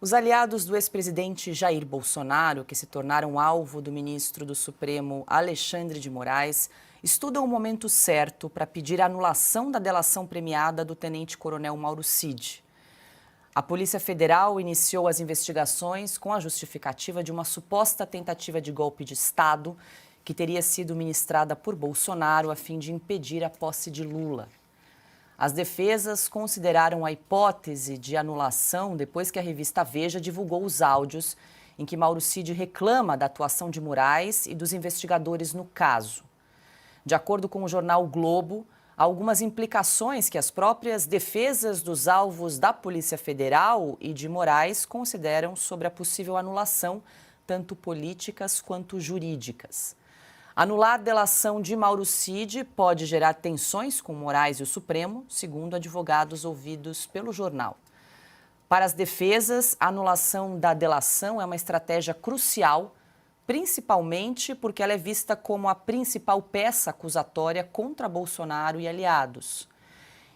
Os aliados do ex-presidente Jair Bolsonaro, que se tornaram alvo do ministro do Supremo Alexandre de Moraes, estudam o momento certo para pedir a anulação da delação premiada do tenente-coronel Mauro Cid. A Polícia Federal iniciou as investigações com a justificativa de uma suposta tentativa de golpe de Estado que teria sido ministrada por Bolsonaro a fim de impedir a posse de Lula. As defesas consideraram a hipótese de anulação depois que a revista Veja divulgou os áudios em que Mauro Cid reclama da atuação de Moraes e dos investigadores no caso. De acordo com o jornal o Globo, há algumas implicações que as próprias defesas dos alvos da Polícia Federal e de Moraes consideram sobre a possível anulação, tanto políticas quanto jurídicas. Anular a delação de Mauro Cid pode gerar tensões com Moraes e o Supremo, segundo advogados ouvidos pelo jornal. Para as defesas, a anulação da delação é uma estratégia crucial, principalmente porque ela é vista como a principal peça acusatória contra Bolsonaro e aliados.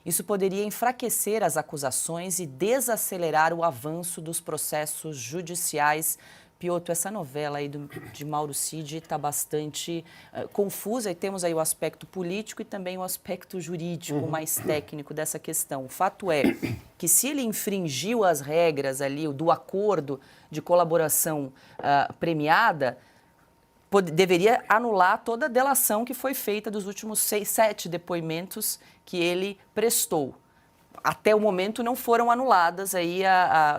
Isso poderia enfraquecer as acusações e desacelerar o avanço dos processos judiciais. Piotr, essa novela aí de Mauro Cid está bastante confusa e temos aí o aspecto político e também o aspecto jurídico mais técnico dessa questão. O fato é que se ele infringiu as regras ali do acordo de colaboração premiada, deveria anular toda a delação que foi feita dos últimos 6, 7 depoimentos que ele prestou. Até o momento não foram anuladas,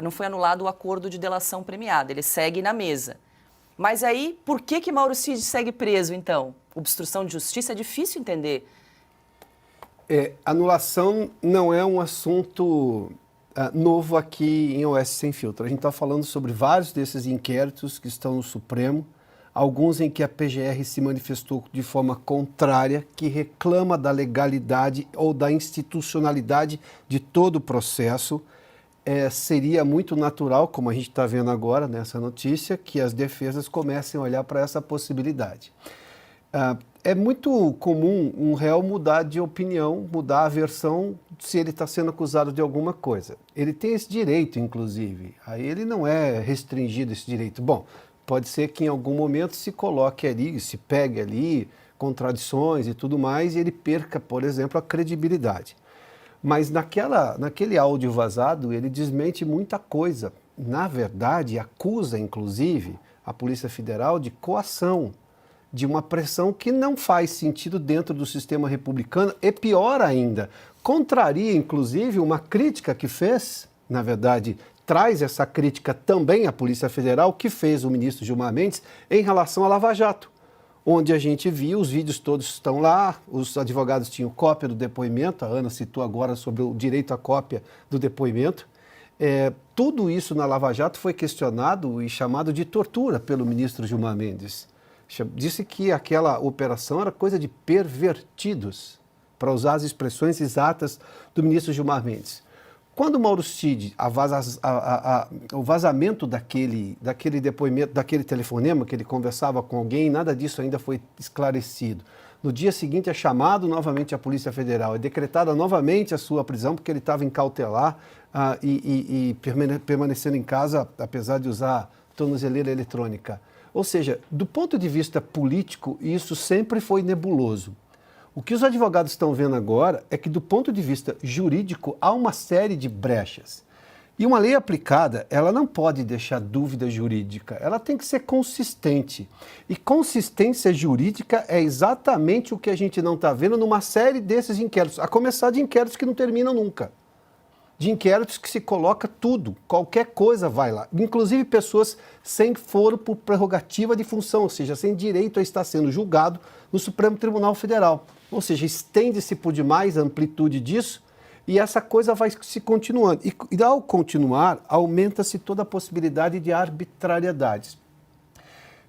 não foi anulado o acordo de delação premiada, ele segue na mesa. Mas aí, por que Mauro Cid segue preso, então? Obstrução de justiça é difícil entender. Anulação não é um assunto novo aqui em OS Sem Filtro. A gente está falando sobre vários desses inquéritos que estão no Supremo, alguns em que a PGR se manifestou de forma contrária, que reclama da legalidade ou da institucionalidade de todo o processo. Seria muito natural, como a gente está vendo agora nessa notícia, que as defesas comecem a olhar para essa possibilidade. É muito comum um réu mudar de opinião, mudar a versão se ele está sendo acusado de alguma coisa. Ele tem esse direito, inclusive. Aí ele não é restringido esse direito. Bom, pode ser que em algum momento se coloque ali, se pegue ali contradições e tudo mais e ele perca, por exemplo, a credibilidade. Mas naquele áudio vazado, ele desmente muita coisa. Na verdade, acusa, inclusive, a Polícia Federal de coação, de uma pressão que não faz sentido dentro do sistema republicano e, pior ainda, contraria, inclusive, uma crítica que fez, na verdade, traz essa crítica também à Polícia Federal, que fez o ministro Gilmar Mendes em relação à Lava Jato, onde a gente viu, os vídeos todos estão lá, os advogados tinham cópia do depoimento, a Ana citou agora sobre o direito à cópia do depoimento. Tudo isso na Lava Jato foi questionado e chamado de tortura pelo ministro Gilmar Mendes. Disse que aquela operação era coisa de pervertidos, para usar as expressões exatas do ministro Gilmar Mendes. Quando o Mauro Cid, o vazamento daquele depoimento, daquele telefonema que ele conversava com alguém, nada disso ainda foi esclarecido. No dia seguinte é chamado novamente a Polícia Federal, é decretada novamente a sua prisão, porque ele estava em cautelar e permanecendo em casa, apesar de usar tornozeleira eletrônica. Ou seja, do ponto de vista político, isso sempre foi nebuloso. O que os advogados estão vendo agora é que, do ponto de vista jurídico, há uma série de brechas. E uma lei aplicada, ela não pode deixar dúvida jurídica, ela tem que ser consistente. E consistência jurídica é exatamente o que a gente não está vendo numa série desses inquéritos, a começar de inquéritos que não terminam nunca. De inquéritos que se coloca tudo, qualquer coisa vai lá. Inclusive pessoas sem foro por prerrogativa de função, ou seja, sem direito a estar sendo julgado no Supremo Tribunal Federal. Ou seja, estende-se por demais a amplitude disso e essa coisa vai se continuando. E ao continuar, aumenta-se toda a possibilidade de arbitrariedades.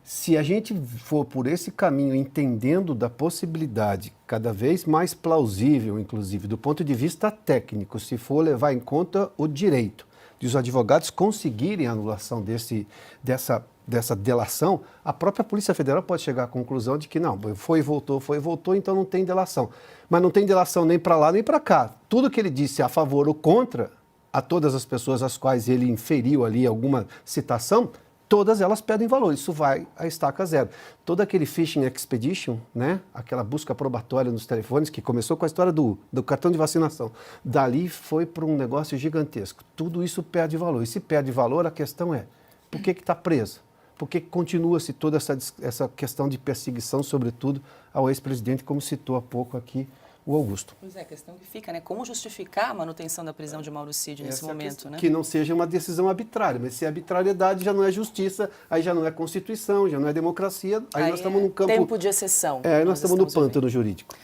Se a gente for por esse caminho, entendendo da possibilidade cada vez mais plausível, inclusive do ponto de vista técnico, se for levar em conta o direito de os advogados conseguirem a anulação dessa delação, a própria Polícia Federal pode chegar à conclusão de que não, foi e voltou, então não tem delação. Mas não tem delação nem para lá nem para cá. Tudo que ele disse a favor ou contra, a todas as pessoas às quais ele inferiu ali alguma citação, todas elas pedem valor, isso vai a estaca zero. Todo aquele phishing expedition, né, aquela busca probatória nos telefones, que começou com a história do cartão de vacinação, dali foi para um negócio gigantesco. Tudo isso perde valor. E se perde valor, a questão é, por que está presa? Por que continua-se toda essa questão de perseguição, sobretudo ao ex-presidente, como citou há pouco aqui o Augusto? Pois é, a questão que fica, né? Como justificar a manutenção da prisão de Mauro Cid nesse momento, né? Que não seja uma decisão arbitrária, mas se é arbitrariedade já não é justiça, aí já não é Constituição, já não é democracia, aí nós estamos num campo... Tempo de exceção. Aí nós estamos no pântano jurídico.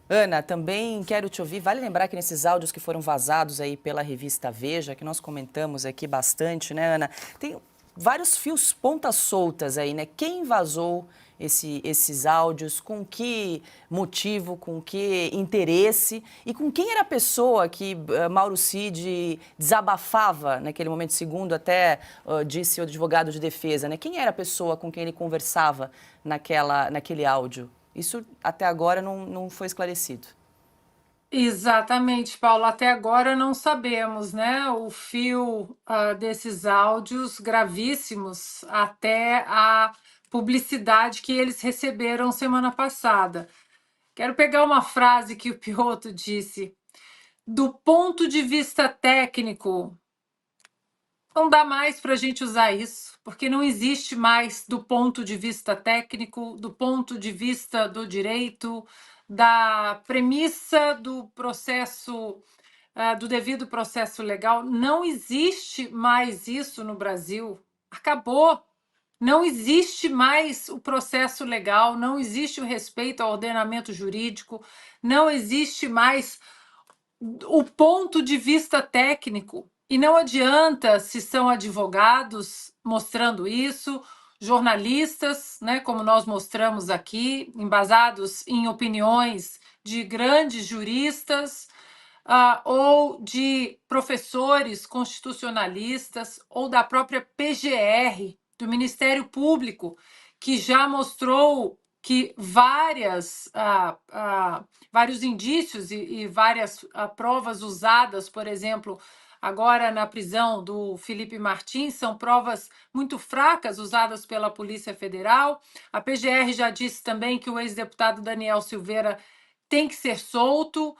Ana, também quero te ouvir, vale lembrar que nesses áudios que foram vazados aí pela revista Veja, que nós comentamos aqui bastante, né, Ana, tem vários fios pontas soltas aí, né? Quem vazou esses áudios, com que motivo, com que interesse e com quem era a pessoa que Mauro Cid desabafava naquele momento, segundo até disse o advogado de defesa, né? Quem era a pessoa com quem ele conversava naquele áudio? Isso até agora não foi esclarecido. Exatamente, Paulo. Até agora não sabemos, né, o fio desses áudios gravíssimos até a publicidade que eles receberam semana passada. Quero pegar uma frase que o Piotr disse. Do ponto de vista técnico, não dá mais para a gente usar isso, porque não existe mais do ponto de vista técnico, do ponto de vista do direito, da premissa do processo, do devido processo legal. Não existe mais isso no Brasil. Acabou. Não existe mais o processo legal, não existe o respeito ao ordenamento jurídico, não existe mais o ponto de vista técnico. E não adianta se são advogados mostrando isso, jornalistas, né, como nós mostramos aqui, embasados em opiniões de grandes juristas, ou de professores constitucionalistas, ou da própria PGR, do Ministério Público, que já mostrou que vários indícios e várias provas usadas, por exemplo, agora na prisão do Felipe Martins, são provas muito fracas usadas pela Polícia Federal. A PGR já disse também que o ex-deputado Daniel Silveira tem que ser solto.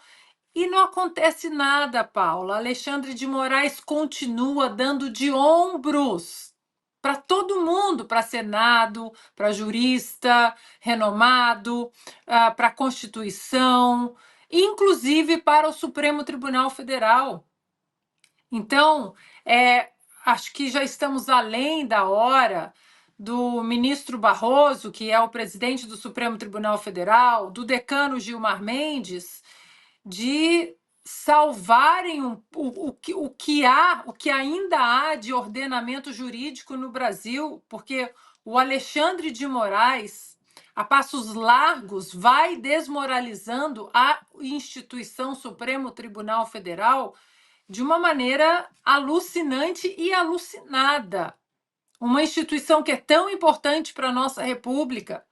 E não acontece nada, Paula. Alexandre de Moraes continua dando de ombros para todo mundo, para Senado, para jurista renomado, para a Constituição, inclusive para o Supremo Tribunal Federal. Então, acho que já estamos além da hora do ministro Barroso, que é o presidente do Supremo Tribunal Federal, do decano Gilmar Mendes, de salvarem o que ainda há de ordenamento jurídico no Brasil, porque o Alexandre de Moraes, a passos largos, vai desmoralizando a instituição Supremo Tribunal Federal de uma maneira alucinante e alucinada. Uma instituição que é tão importante para a nossa República.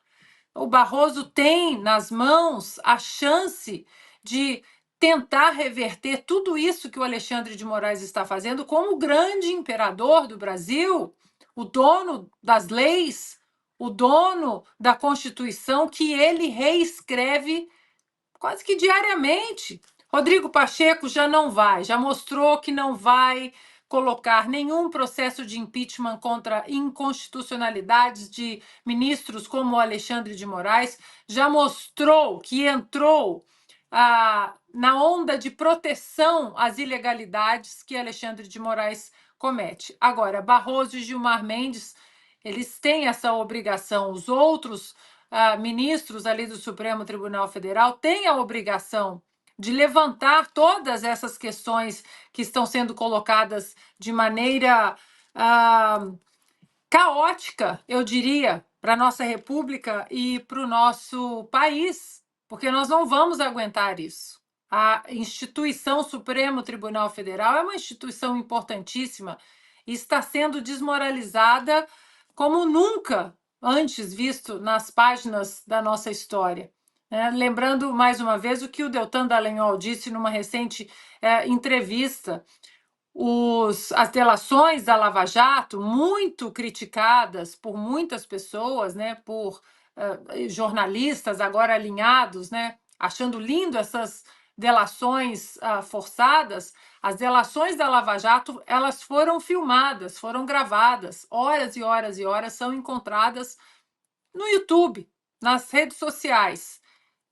O Barroso tem nas mãos a chance de tentar reverter tudo isso que o Alexandre de Moraes está fazendo como o grande imperador do Brasil, o dono das leis, o dono da Constituição, que ele reescreve quase que diariamente. Rodrigo Pacheco já mostrou que não vai colocar nenhum processo de impeachment contra inconstitucionalidades de ministros como o Alexandre de Moraes, já mostrou que entrou na onda de proteção às ilegalidades que Alexandre de Moraes comete. Agora, Barroso e Gilmar Mendes, eles têm essa obrigação. Os outros ministros ali do Supremo Tribunal Federal têm a obrigação de levantar todas essas questões que estão sendo colocadas de maneira caótica, eu diria, para a nossa República e para o nosso país, porque nós não vamos aguentar isso. A instituição Supremo Tribunal Federal é uma instituição importantíssima e está sendo desmoralizada como nunca antes visto nas páginas da nossa história. Lembrando, mais uma vez, o que o Deltan Dallagnol disse numa recente entrevista. as delações da Lava Jato, muito criticadas por muitas pessoas, né, por jornalistas agora alinhados, né, achando lindo essas delações forçadas. As delações da Lava Jato, elas foram filmadas, foram gravadas, horas e horas e horas são encontradas no YouTube, nas redes sociais.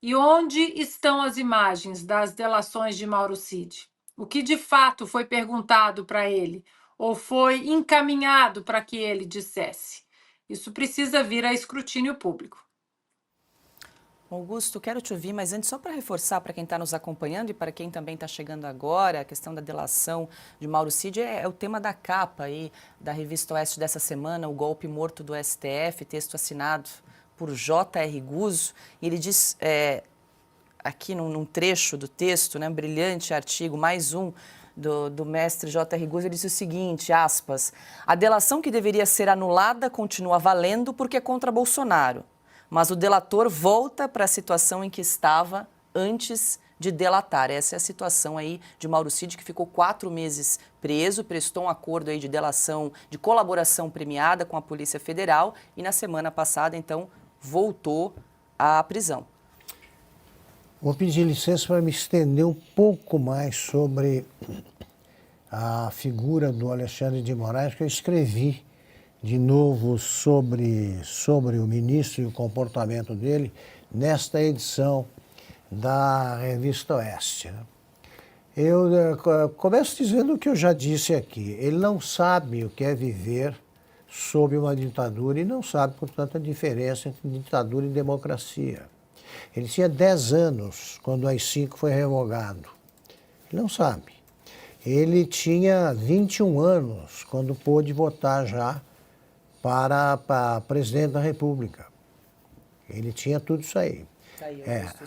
E onde estão as imagens das delações de Mauro Cid? O que de fato foi perguntado para ele ou foi encaminhado para que ele dissesse? Isso precisa vir a escrutínio público. Augusto, quero te ouvir, mas antes, só para reforçar para quem está nos acompanhando e para quem também está chegando agora, a questão da delação de Mauro Cid é o tema da capa aí da Revista Oeste dessa semana, o golpe morto do STF, texto assinado por J.R. Guzzo, e ele diz, aqui num trecho do texto, né, um brilhante artigo, mais um, do mestre J.R. Guzzo, ele diz o seguinte, aspas, a delação que deveria ser anulada continua valendo porque é contra Bolsonaro, mas o delator volta para a situação em que estava antes de delatar. Essa é a situação aí de Mauro Cid, que ficou 4 meses preso, prestou um acordo aí de delação, de colaboração premiada com a Polícia Federal e na semana passada, então, voltou à prisão. Vou pedir licença para me estender um pouco mais sobre a figura do Alexandre de Moraes, que eu escrevi de novo sobre o ministro e o comportamento dele nesta edição da Revista Oeste. Eu começo dizendo o que eu já disse aqui. Ele não sabe o que é viver sob uma ditadura e não sabe, portanto, a diferença entre ditadura e democracia. Ele tinha 10 anos quando o AI-5 foi revogado. Ele não sabe. Ele tinha 21 anos quando pôde votar já para presidente da República. Ele tinha tudo isso aí.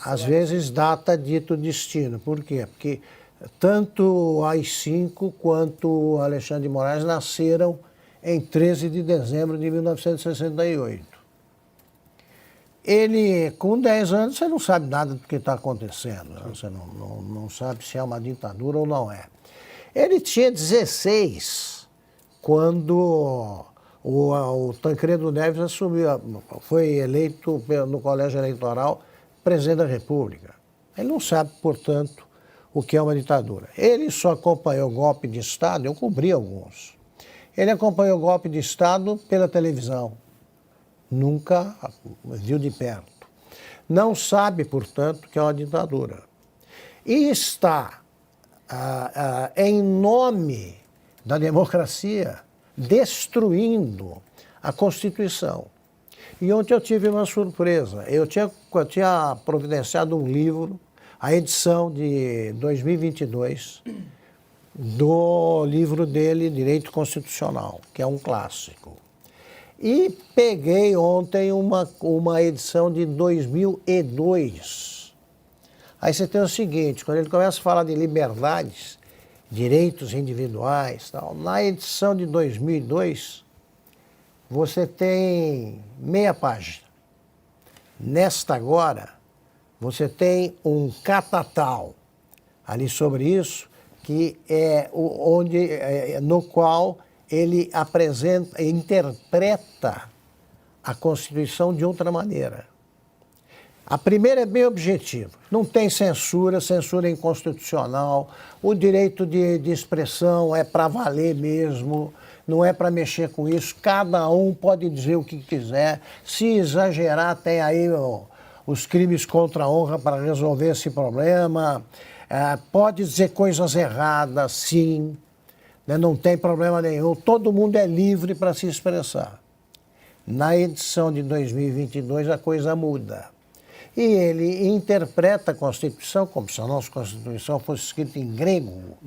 Às vezes data dito destino. Por quê? Porque tanto o AI-5 quanto o Alexandre de Moraes nasceram em 13 de dezembro de 1968. Ele, com 10 anos, você não sabe nada do que está acontecendo. Você não sabe se é uma ditadura ou não é. Ele tinha 16 quando o Tancredo Neves foi eleito no colégio eleitoral presidente da República. Ele não sabe, portanto, o que é uma ditadura. Ele só acompanhou o golpe de Estado, eu cobri alguns. Ele acompanhou o golpe de Estado pela televisão. Nunca viu de perto. Não sabe, portanto, que é uma ditadura. E está, em nome da democracia, destruindo a Constituição. E ontem eu tive uma surpresa. Eu tinha providenciado um livro, a edição de 2022, do livro dele, Direito Constitucional, que é um clássico. E peguei ontem uma edição de 2002. Aí você tem o seguinte, quando ele começa a falar de liberdades, direitos individuais, tal, na edição de 2002, você tem meia página. Nesta agora, você tem um catatal ali sobre isso, que é no qual ele interpreta a Constituição de outra maneira. A primeira é bem objetiva. Não tem censura é inconstitucional, o direito de expressão é para valer mesmo, não é para mexer com isso, cada um pode dizer o que quiser, se exagerar tem aí os crimes contra a honra para resolver esse problema, pode dizer coisas erradas, sim, né, não tem problema nenhum, todo mundo é livre para se expressar. Na edição de 2022 a coisa muda. E ele interpreta a Constituição, como se a nossa Constituição fosse escrita em grego,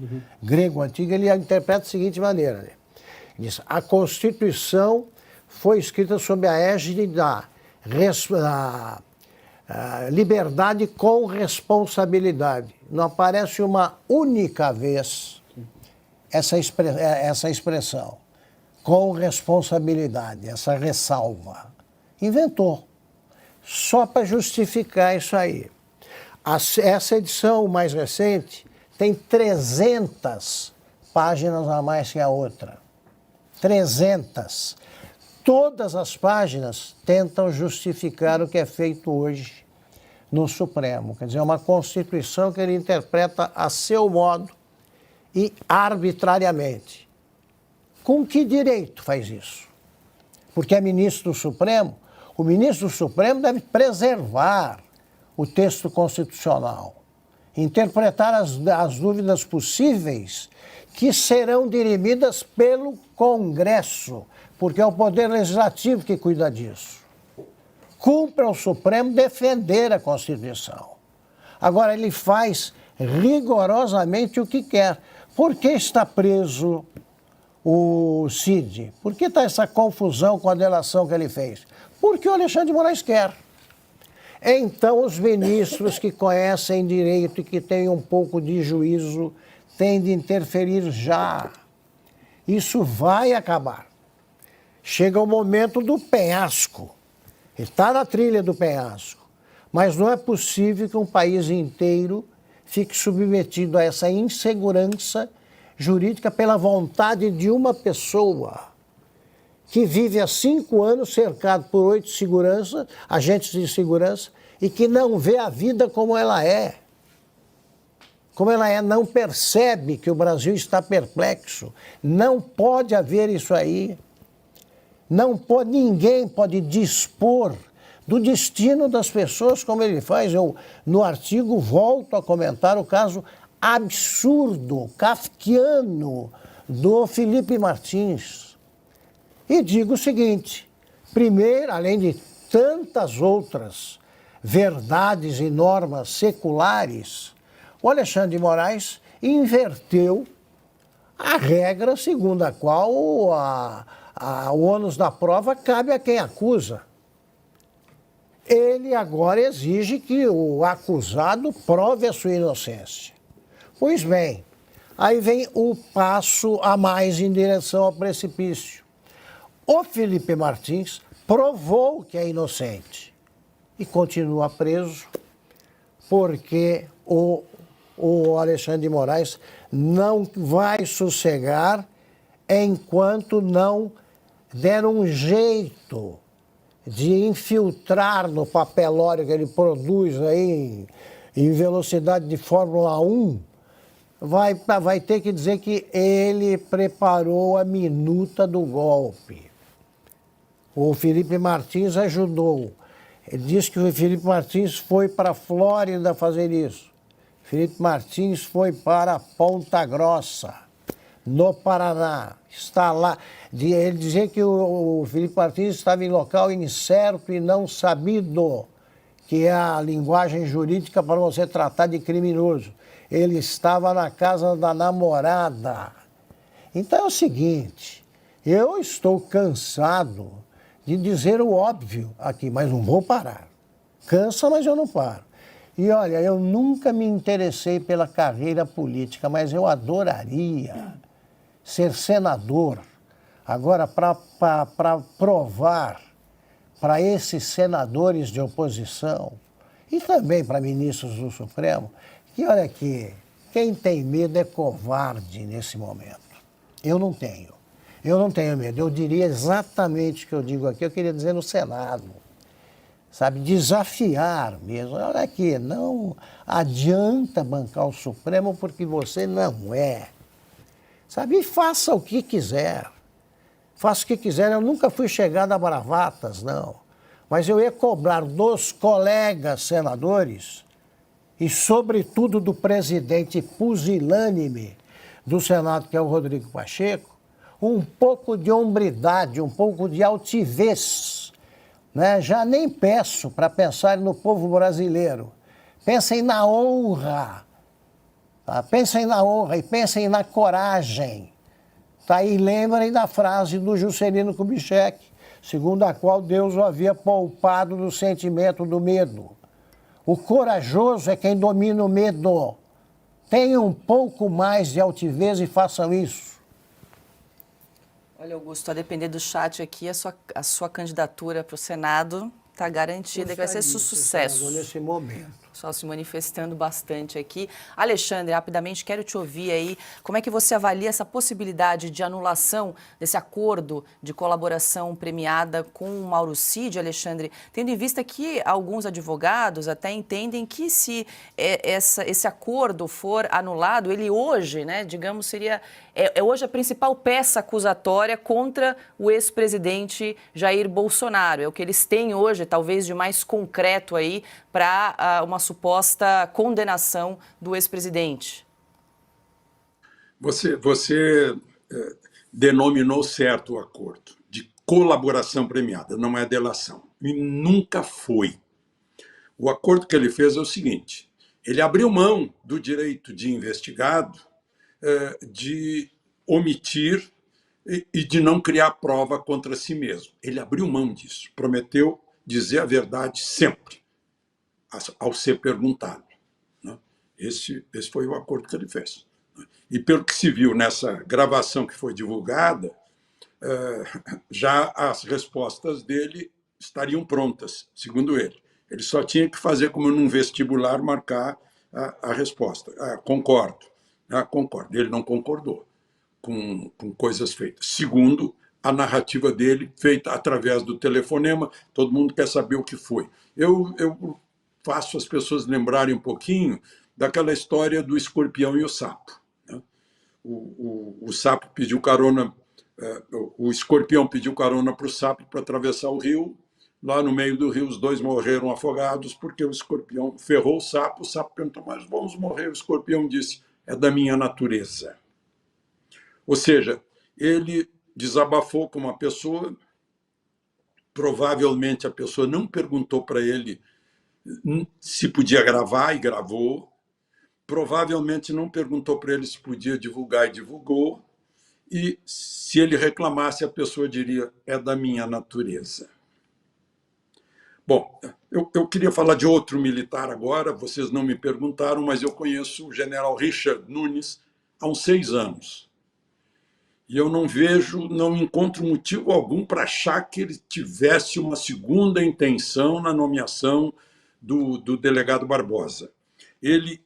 grego antigo, ele a interpreta da seguinte maneira. Ele diz, a Constituição foi escrita sob a égide da liberdade com responsabilidade. Não aparece uma única vez essa expressão, com responsabilidade, essa ressalva. Inventou. Só para justificar isso aí. Essa edição mais recente tem 300 páginas a mais que a outra. 300. Todas as páginas tentam justificar o que é feito hoje no Supremo. Quer dizer, é uma Constituição que ele interpreta a seu modo e arbitrariamente. Com que direito faz isso? Porque é ministro do Supremo. O ministro do Supremo deve preservar o texto constitucional, interpretar as dúvidas possíveis que serão dirimidas pelo Congresso, porque é o Poder Legislativo que cuida disso. Cumpre ao Supremo defender a Constituição. Agora, ele faz rigorosamente o que quer. Por que está preso o Cid? Por que está essa confusão com a delação que ele fez? Porque o Alexandre de Moraes quer. Então, os ministros que conhecem direito e que têm um pouco de juízo têm de interferir já. Isso vai acabar. Chega o momento do penhasco. Ele está na trilha do penhasco. Mas não é possível que um país inteiro fique submetido a essa insegurança jurídica pela vontade de uma pessoa que vive há 5 anos cercado por 8 agentes de segurança, e que não vê a vida como ela é. Como ela é, não percebe que o Brasil está perplexo. Não pode haver isso aí. Não pode, ninguém pode dispor do destino das pessoas como ele faz. Eu, no artigo, volto a comentar o caso absurdo, kafkiano, do Felipe Martins. E digo o seguinte: primeiro, além de tantas outras verdades e normas seculares, o Alexandre de Moraes inverteu a regra segundo a qual o ônus da prova cabe a quem acusa. Ele agora exige que o acusado prove a sua inocência. Pois bem, aí vem o passo a mais em direção ao precipício. O Felipe Martins provou que é inocente e continua preso porque o Alexandre de Moraes não vai sossegar enquanto não der um jeito de infiltrar no papelório que ele produz aí em velocidade de Fórmula 1, vai ter que dizer que ele preparou a minuta do golpe. O Felipe Martins ajudou. Ele disse que o Felipe Martins foi para a Flórida fazer isso. Felipe Martins foi para Ponta Grossa, no Paraná. Está lá. Ele dizia que o Felipe Martins estava em local incerto e não sabido, que é a linguagem jurídica para você tratar de criminoso. Ele estava na casa da namorada. Então é o seguinte, eu estou cansado de dizer o óbvio aqui, mas não vou parar. Cansa, mas eu não paro. E olha, eu nunca me interessei pela carreira política, mas eu adoraria ser senador. Agora, para provar para esses senadores de oposição e também para ministros do Supremo, que olha aqui, quem tem medo é covarde nesse momento. Eu não tenho. Eu não tenho medo. Eu diria exatamente o que eu digo aqui, eu queria dizer no Senado. Sabe, desafiar mesmo. Olha aqui, não adianta bancar o Supremo porque você não é. Sabe, e faça o que quiser. Faça o que quiser. Eu nunca fui chegado a bravatas, não. Mas eu ia cobrar dos colegas senadores e, sobretudo, do presidente pusilânime do Senado, que é o Rodrigo Pacheco, um pouco de hombridade, um pouco de altivez. Né? Já nem peço para pensar no povo brasileiro. Pensem na honra. Tá? Pensem na honra e pensem na coragem. Tá? E lembrem da frase do Juscelino Kubitschek, segundo a qual Deus o havia poupado do sentimento do medo. O corajoso é quem domina o medo. Tenham um pouco mais de altivez e façam isso. Olha, Augusto, a depender do chat aqui, a sua candidatura para o Senado está garantida, que vai ser sucesso. Nesse momento. Pessoal se manifestando bastante aqui. Alexandre, rapidamente quero te ouvir aí. Como é que você avalia essa possibilidade de anulação desse acordo de colaboração premiada com o Mauro Cid, Alexandre, tendo em vista que alguns advogados até entendem que se esse acordo for anulado, ele hoje, né, digamos, seria hoje a principal peça acusatória contra o ex-presidente Jair Bolsonaro. É o que eles têm hoje, talvez de mais concreto aí, para uma suposta condenação do ex-presidente. Você denominou certo o acordo de colaboração premiada, não é delação. E nunca foi. O acordo que ele fez é o seguinte: ele abriu mão do direito de investigado de omitir e de não criar prova contra si mesmo. Ele abriu mão disso, prometeu dizer a verdade sempre, ao ser perguntado. Esse foi o acordo que ele fez. E pelo que se viu nessa gravação que foi divulgada, já as respostas dele estariam prontas, segundo ele. Ele só tinha que fazer, como num vestibular, marcar a resposta. Concordo. Concordo. Ele não concordou com coisas feitas. Segundo a narrativa dele, feita através do telefonema, todo mundo quer saber o que foi. Eu faço as pessoas lembrarem um pouquinho daquela história do escorpião e o sapo. O sapo pediu carona, o escorpião pediu carona para o sapo para atravessar o rio. Lá no meio do rio, os dois morreram afogados porque o escorpião ferrou o sapo perguntou, mas vamos morrer? O escorpião disse, é da minha natureza. Ou seja, ele desabafou com uma pessoa, provavelmente a pessoa não perguntou para ele se podia gravar, e gravou. Provavelmente não perguntou para ele se podia divulgar, e divulgou. E se ele reclamasse, a pessoa diria, é da minha natureza. Bom, eu queria falar de outro militar agora, vocês não me perguntaram, mas eu conheço o general Richard Nunes há uns 6 anos. E eu não encontro motivo algum para achar que ele tivesse uma segunda intenção na nomeação do delegado Barbosa. Ele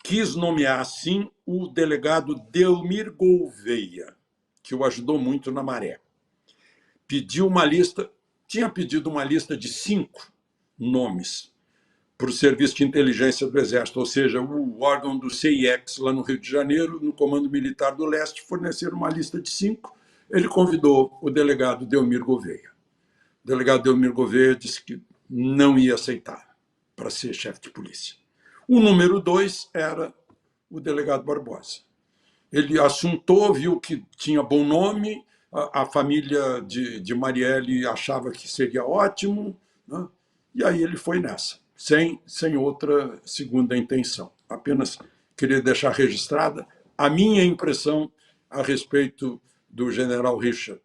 quis nomear, assim, o delegado Delmir Gouveia, que o ajudou muito na Maré. Tinha pedido uma lista de 5 nomes para o Serviço de Inteligência do Exército, ou seja, o órgão do CIEX, lá no Rio de Janeiro, no Comando Militar do Leste, forneceram uma lista de 5. Ele convidou o delegado Delmir Gouveia. O delegado Delmir Gouveia disse que não ia aceitar para ser chefe de polícia. O número 2 era o delegado Barbosa. Ele assuntou, viu que tinha bom nome, a família de Marielle achava que seria ótimo, né? E aí ele foi nessa, sem outra segunda intenção. Apenas queria deixar registrada a minha impressão a respeito do general Richard.